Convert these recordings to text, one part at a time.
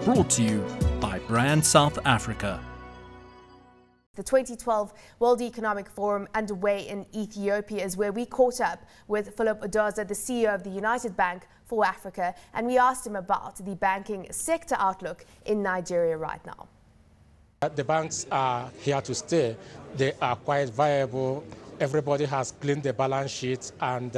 brought to you by Brand South Africa. The 2012 World Economic Forum underway in Ethiopia is where we caught up with Philips Oduoza, the CEO of the United Bank for Africa, and we asked him about the banking sector outlook in Nigeria right now. The banks are here to stay. They are quite viable. Everybody has cleaned the balance sheets, and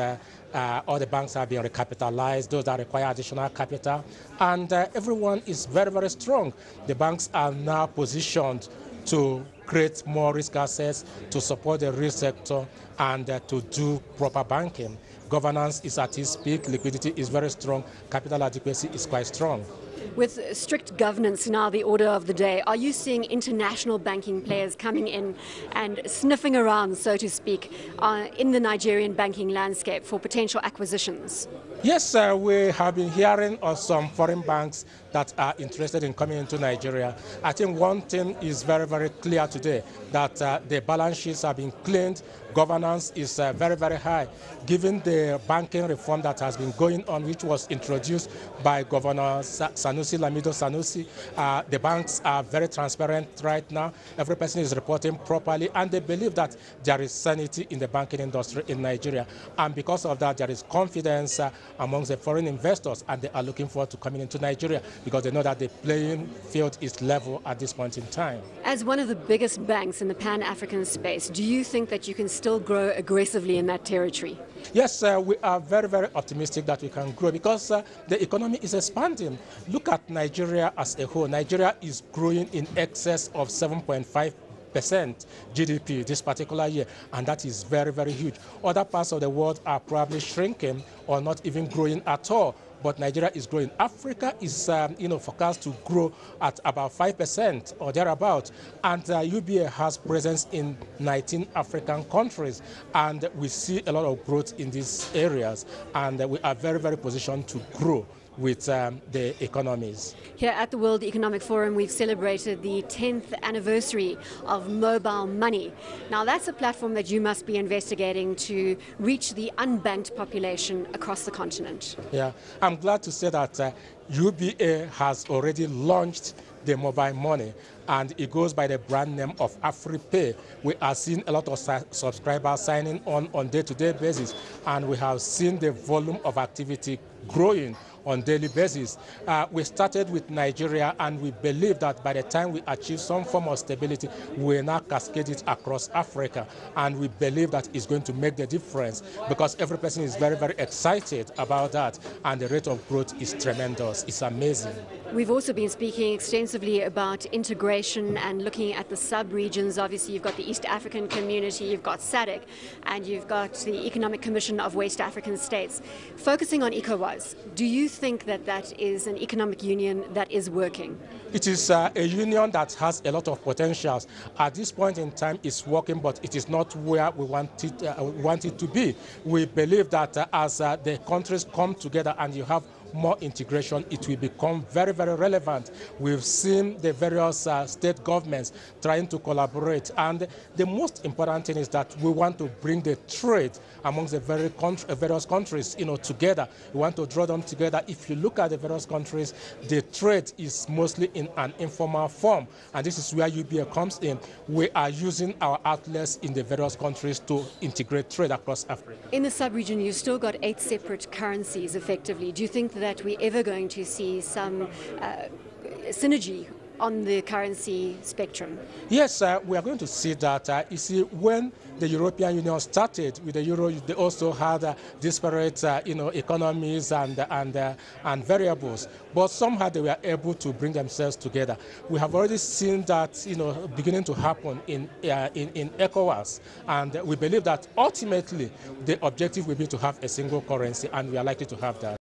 all the banks are being recapitalized. Those that require additional capital, and everyone is very, very strong. The banks are now positioned to create more risk assets, to support the real sector, and to do proper banking. Governance is at its peak, liquidity is very strong, capital adequacy is quite strong. With strict governance now the order of the day, are you seeing international banking players coming in and sniffing around, so to speak, in the Nigerian banking landscape for potential acquisitions? Yes, we have been hearing of some foreign banks that are interested in coming into Nigeria. I think one thing is very, very clear today, that the balance sheets have been cleaned, governance is very, very high. Given the banking reform that has been going on, which was introduced by Governor Lamido Sanusi, the banks are very transparent right now. Every person is reporting properly, and they believe that there is sanity in the banking industry in Nigeria. And because of that, there is confidence amongst the foreign investors, and they are looking forward to coming into Nigeria because they know that the playing field is level at this point in time. As one of the biggest banks in the Pan-African space, do you think that you can still grow aggressively in that territory? Yes, we are very, very optimistic that we can grow because the economy is expanding. Look at Nigeria as a whole. Nigeria is growing in excess of 7.5% GDP this particular year, and that is very, very huge. Other parts of the world are probably shrinking or not even growing at all, but Nigeria is growing. Africa is forecast to grow at about 5% or thereabout, and UBA has presence in 19 African countries, and we see a lot of growth in these areas, and we are very, very positioned to grow with the economies. Here at the World Economic Forum, we've celebrated the 10th anniversary of mobile money. Now, that's a platform that you must be investigating to reach the unbanked population across the continent. Yeah, I'm glad to say that UBA has already launched the mobile money, and it goes by the brand name of AfriPay. We are seeing a lot of subscribers signing on day-to-day basis, and we have seen the volume of activity growing on daily basis. We started with Nigeria, and we believe that by the time we achieve some form of stability, we will now cascade it across Africa, and we believe that it's going to make the difference because every person is very, very excited about that, and the rate of growth is tremendous. It's amazing. We've also been speaking extensively about integration and looking at the sub-regions. Obviously, you've got the East African Community, you've got SADC, and you've got the Economic Commission of West African States. Focusing on ECOWAS, do you think that that is an economic union that is working? It is a union that has a lot of potentials. At this point in time, it's working, but it is not where we want it to be. We believe that as the countries come together and you have more integration, it will become very, very relevant. We've seen the various state governments trying to collaborate, and the most important thing is that we want to bring the trade amongst the various countries, together. We want to draw them together. If you look at the various countries, the trade is mostly in an informal form, and this is where UBA comes in. We are using our outlets in the various countries to integrate trade across Africa. In the sub-region, you've still got 8 separate currencies, effectively. Do you think that we're ever going to see some synergy on the currency spectrum? Yes, we are going to see that. You see, when the European Union started with the euro, they also had disparate, economies and variables. But somehow they were able to bring themselves together. We have already seen that, beginning to happen in ECOWAS, and we believe that ultimately the objective will be to have a single currency, and we are likely to have that.